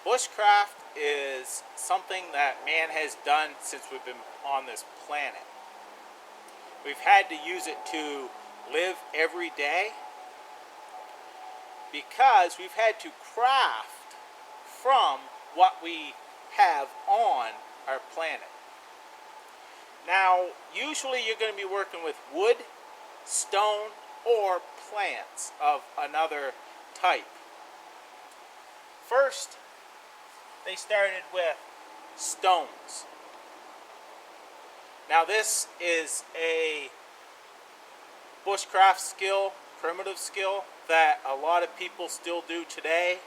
Bushcraft is something that man has done since we've been on this planet. We've had to use it to live every day because we've had to craft from what we have on our planet. Now, usually you're going to be working with wood, stone, or plants of another type. First, they started with stones. Now this is a bushcraft skill, primitive skill, that a lot of people still do today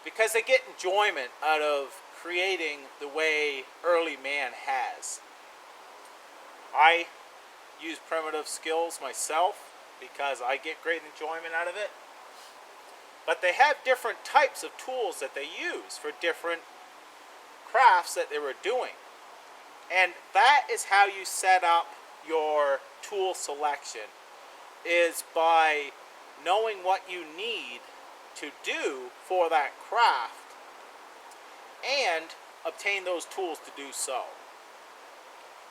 because they get enjoyment out of creating the way early man has. I use primitive skills myself because I get great enjoyment out of it. But they have different types of tools that they use for different crafts that they were doing. And that is how you set up your tool selection, is by knowing what you need to do for that craft and obtain those tools to do so.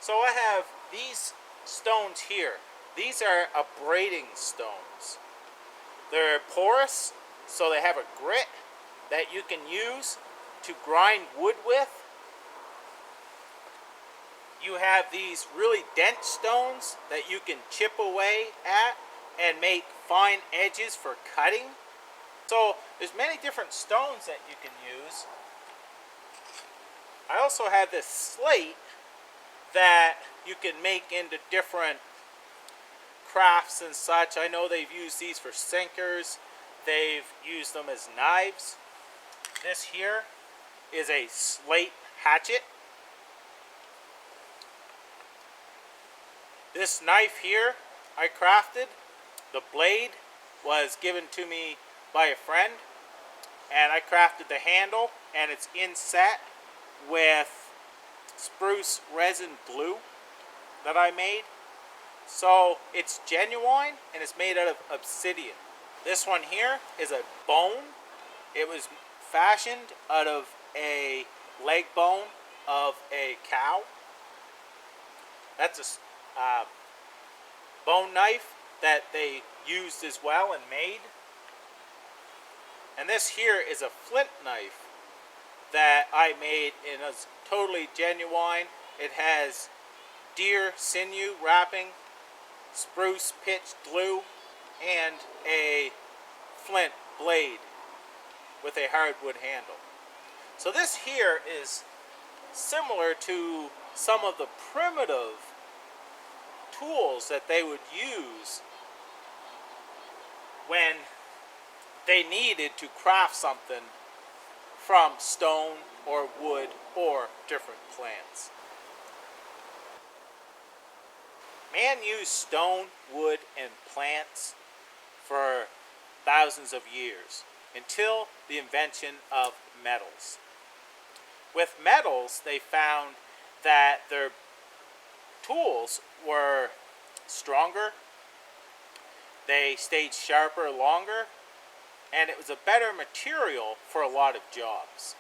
So I have these stones here. These are abrading stones. They're porous, so they have a grit that you can use to grind wood with. You have these really dense stones that you can chip away at and make fine edges for cutting. So there's many different stones that you can use. I also have this slate that you can make into different crafts and such. I know they've used these for sinkers. They've used them as knives. This here is a slate hatchet. This knife here I crafted. The blade was given to me by a friend, and I crafted the handle, and it's inset with spruce resin glue that I made. So it's genuine and it's made out of obsidian. This one here is a bone. It was fashioned out of a leg bone of a cow. That's a bone knife that they used as well and made. And this here is a flint knife that I made, and it's totally genuine. It has deer sinew wrapping, spruce pitch glue, and a flint blade with a hardwood handle. So this here is similar to some of the primitive tools that they would use when they needed to craft something from stone or wood or different plants. Man used stone, wood, and plants for thousands of years until the invention of metals. With metals, they found that their tools were stronger, they stayed sharper longer, and it was a better material for a lot of jobs.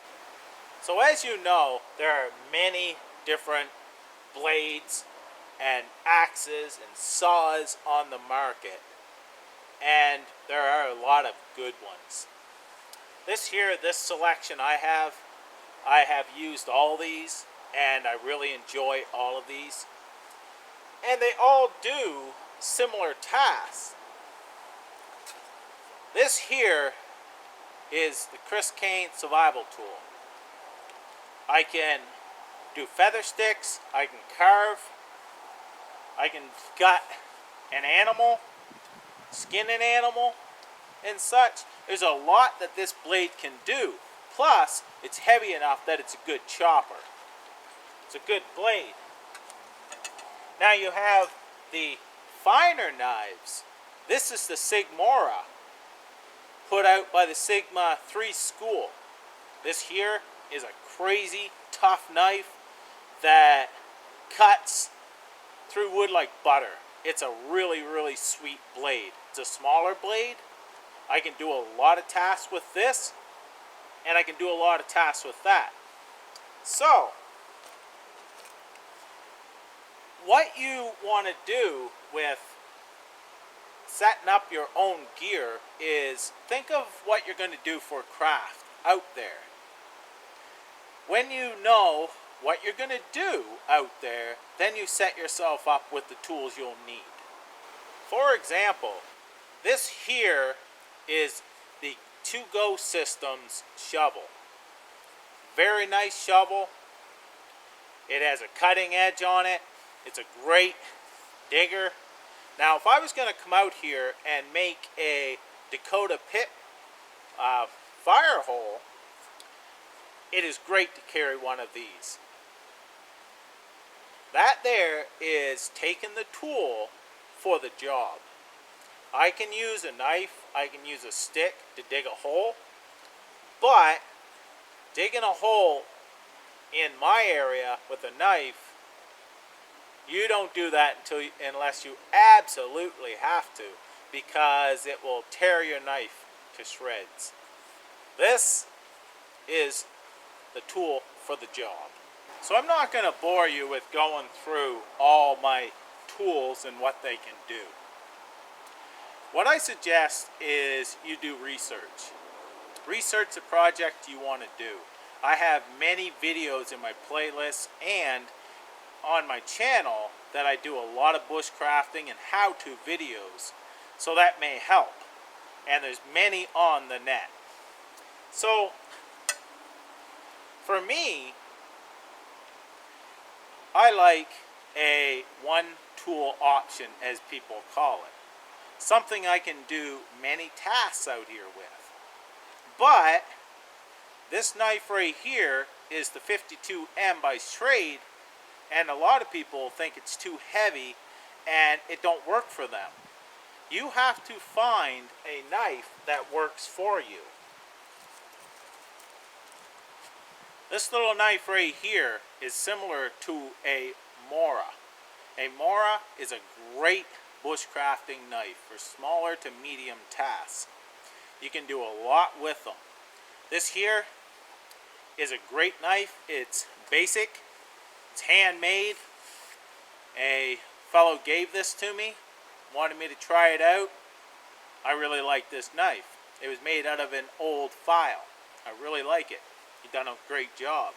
So as you know, there are many different blades and axes and saws on the market, and there are a lot of good ones. This selection I have used all these, and I really enjoy all of these, and they all do similar tasks. This here is the Chris Kane survival tool. I can do feather sticks, I can carve, I can gut an animal, skin an animal, and such. There's a lot that this blade can do. Plus, it's heavy enough that it's a good chopper. It's a good blade. Now you have the finer knives. This is the Sigmora, put out by the Sigma 3 school. This here is a crazy tough knife that cuts through wood like butter. It's a really, really sweet blade. It's a smaller blade. I can do a lot of tasks with this. and I can do a lot of tasks with that. So, what you want to do with setting up your own gear is think of what you're going to do for craft out there. When you know what you're going to do out there, then you set yourself up with the tools you'll need. For example, this here is the To-Go Systems shovel. Very nice shovel. It has a cutting edge on it. It's a great digger. Now, if I was going to come out here and make a Dakota pit fire hole, it is great to carry one of these. That there is taking the tool for the job. I can use a knife, I can use a stick to dig a hole, but digging a hole in my area with a knife, you don't do that unless you absolutely have to, because it will tear your knife to shreds. This is the tool for the job. So I'm not going to bore you with going through all my tools and what they can do. What I suggest is you do research. Research the project you want to do. I have many videos in my playlist and on my channel that I do a lot of bushcrafting and how-to videos, so that may help. And there's many on the net. So for me, I like a one-tool option, as people call it. Something I can do many tasks out here with. But this knife right here is the 52M by Trade, and a lot of people think it's too heavy and it don't work for them. You have to find a knife that works for you. This little knife right here is similar to a Mora. A Mora is a great bushcrafting knife for smaller to medium tasks. You can do a lot with them. This here is a great knife. It's basic. It's handmade. A fellow gave this to me, wanted me to try it out. I really like this knife. It was made out of an old file. I really like it. You've done a great job.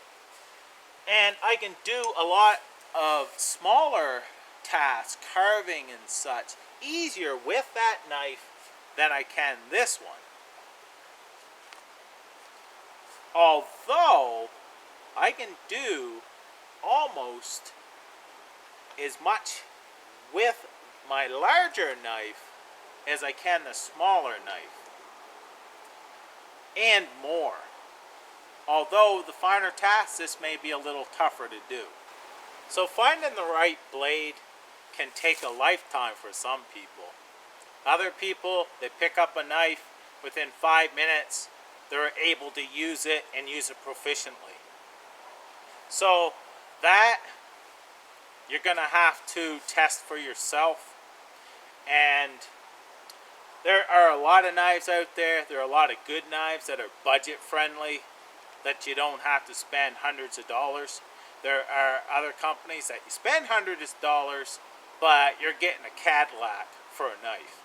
And I can do a lot of smaller tasks, carving and such, easier with that knife than I can this one. Although I can do almost as much with my larger knife as I can the smaller knife, and more. Although the finer tasks, this may be a little tougher to do. So finding the right blade can take a lifetime for some people. Other people, they pick up a knife within 5 minutes, they're able to use it and use it proficiently. So that you're going to have to test for yourself. And there are a lot of knives out there. There are a lot of good knives that are budget friendly, that you don't have to spend hundreds of dollars. There are other companies that you spend hundreds of dollars, but you're getting a Cadillac for a knife.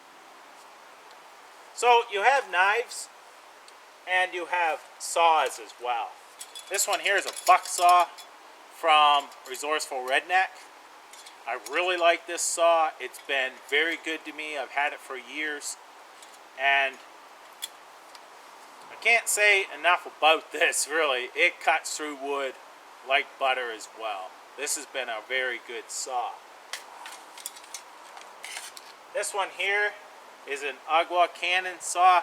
So you have knives and you have saws as well. This one here is a buck saw from Resourceful Redneck. I really like this saw. It's been very good to me. I've had it for years, and I can't say enough about this, really. It cuts through wood like butter as well. This has been a very good saw. This one here is an Agua Cannon saw.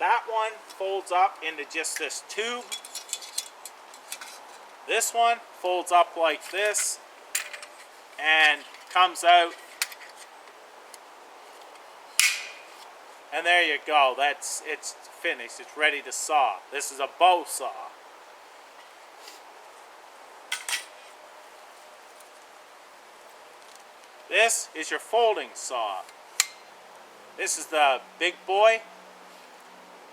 That one folds up into just this tube. This one folds up like this and comes out. And there you go. It's finished. It's ready to saw. This is a bow saw. This is your folding saw. This is the big boy,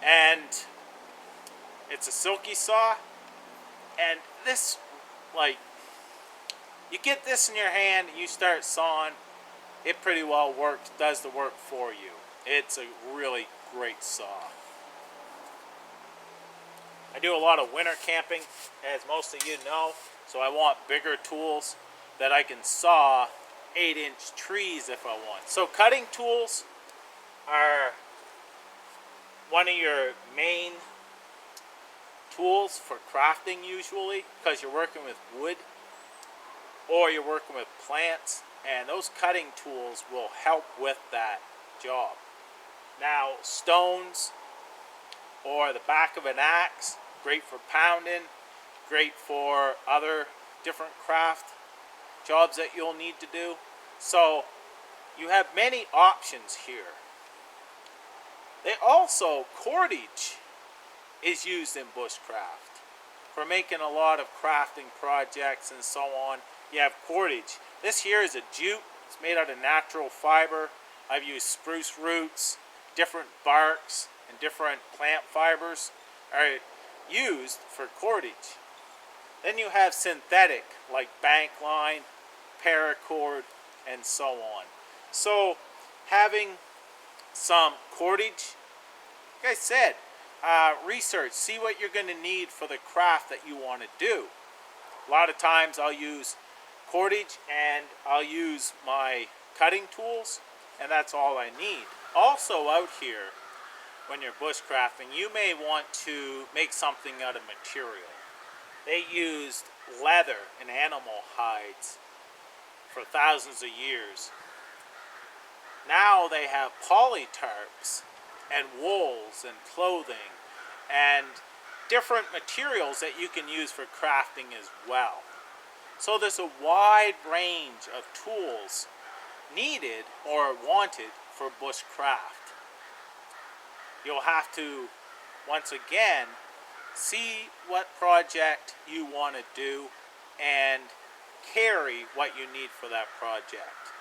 and It's a silky saw, and this, like, you get this in your hand and you start sawing, it pretty well works, does the work for you. It's a really great saw. I do a lot of winter camping, as most of you know, so I want bigger tools that I can saw 8-inch trees if I want. So cutting tools are one of your main tools for crafting usually, because you're working with wood or you're working with plants, and those cutting tools will help with that job. Now, stones or the back of an axe, great for pounding, great for other different craft jobs that you'll need to do. So you have many options here. They also, cordage is used in bushcraft for making a lot of crafting projects and so on. You have cordage. This here is a jute. It's made out of natural fiber. I've used spruce roots, different barks, and different plant fibers are used for cordage. Then you have synthetic, like bank line, paracord, and so on. So having some cordage, like I said, research, see what you're going to need for the craft that you want to do. A lot of times I'll use cordage and I'll use my cutting tools, and that's all I need. Also out here, when you're bushcrafting, you may want to make something out of material. They used leather and animal hides for thousands of years. Now they have polytarps and wools and clothing and different materials that you can use for crafting as well. So there's a wide range of tools needed or wanted for bushcraft. You'll have to, once again, see what project you want to do and carry what you need for that project.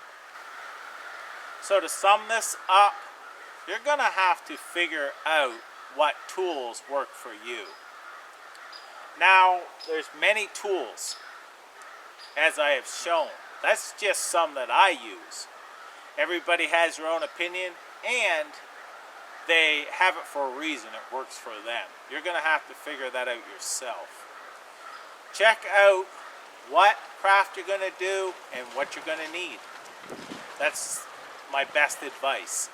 So to sum this up, you're going to have to figure out what tools work for you. Now, there's many tools, as I have shown. That's just some that I use. Everybody has their own opinion, and they have it for a reason. It works for them. You're going to have to figure that out yourself. Check out what craft you're going to do and what you're going to need. That's my best advice.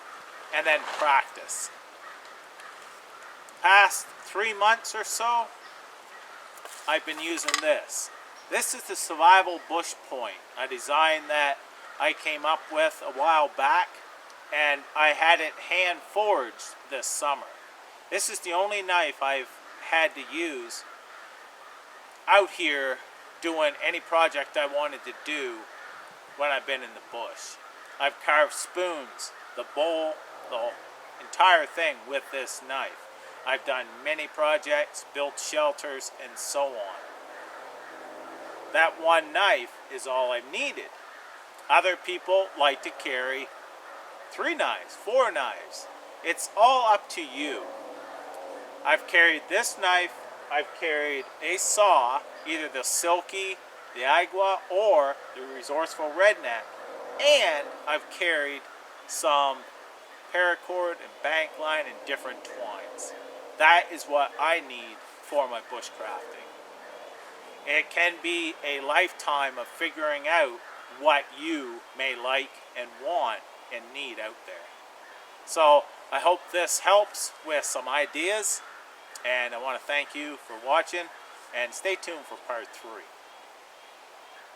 And then practice. Past 3 months or so, I've been using this. This is the survival bush point, a design that I came up with a while back, and I had it hand forged this summer. This is the only knife I've had to use out here doing any project I wanted to do when I've been in the bush. I've carved spoons, the bowl, the entire thing with this knife. I've done many projects, built shelters, and so on. That one knife is all I've needed. Other people like to carry 3 knives, 4 knives. It's all up to you. I've carried this knife, I've carried a saw, either the Silky, the Agua, or the Resourceful Redneck, and I've carried some paracord and bank line and different twines. That is what I need for my bushcrafting. It can be a lifetime of figuring out what you may like and want and need out there. So I hope this helps with some ideas, and I want to thank you for watching, and stay tuned for part 3.